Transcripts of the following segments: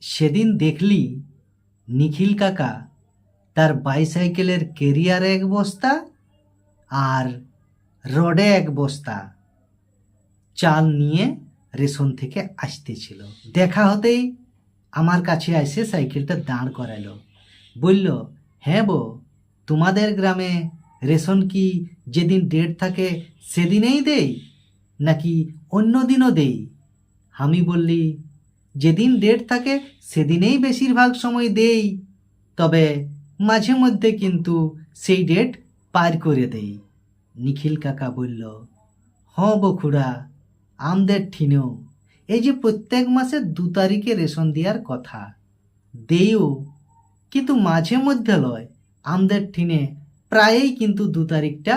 সেদিন দেখলি নিখিল কাকা তার বাইসাইকেলের কেরিয়ারে এক বস্তা আর রডে এক বস্তা চাল নিয়ে রেশন থেকে আসতেছিল। দেখা হতেই আমার কাছে এসে সাইকেলটা দাঁড় করালো, বলল, হ্যাঁ বো, তোমাদের গ্রামে রেশন কি যেদিন ডেট থাকে সেদিনেই দেই নাকি অন্য দিনও দেই? আমি বললি, যেদিন ডেট থাকে সেদিনেই বেশিরভাগ সময় দেই, তবে মাঝে মধ্যে কিন্তু সেই ডেট পার করে দেই। নিখিল কাকা বলল, হ বখুড়া, আমাদের ঠিনেও এই যে প্রত্যেক মাসে 2 তারিখে রেশন দেওয়ার কথা দেও, কিন্তু মাঝে মধ্যে লয়, আমাদের ঠিনে প্রায়ই কিন্তু 2 তারিখটা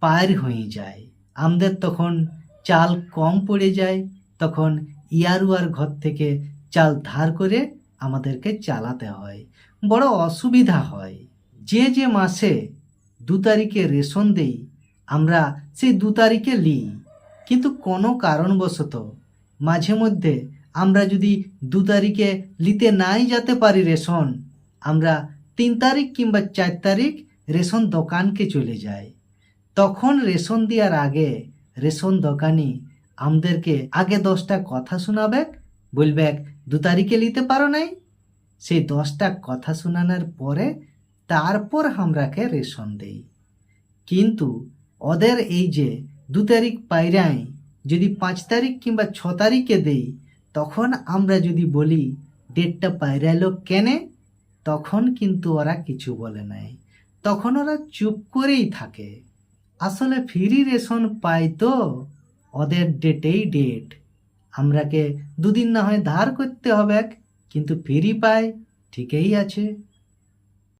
পার হয়ে যায়। আমাদের তখন চাল কম পড়ে যায়, তখন ইয়ারুয়ার ঘর থেকে চাল ধার করে আমাদেরকে চালাতে হয়, বড় অসুবিধা হয়। যে মাসে 2 তারিখে রেশন দেই আমরা সেই 2 তারিখে নিই, কিন্তু কোনো কারণবশত মাঝে মধ্যে আমরা যদি 2 তারিখে নিতে নাই যেতে পারি রেশন, আমরা 3 তারিখ কিংবা 4 তারিখ রেশন দোকানকে চলে যাই। তখন রেশন দেওয়ার আগে রেশন দোকানি আমাদেরকে আগে 10টা কথা শোনাবে, বলবে 2 তারিখে নিতে পারো নাই। সেই 10টা কথা শোনানোর পরে তারপর আমরাকে রেশন দেই। কিন্তু ওদের এই যে 2 তারিখ পাইরাই যদি 5 তারিখ কিংবা 6 তারিখে দেই, তখন আমরা যদি বলি ডেটটা পাইরাইলো কেনে, তখন কিন্তু ওরা কিছু বলে নাই, তখন ওরা চুপ করেই থাকে। আসলে ফ্রি রেশন পাই তো, ওদের ডেটেই ডেট, আমরাকে 2 দিন না হয় ধার করতে হবে, কিন্তু ফ্রি পাই ঠিকই আছে।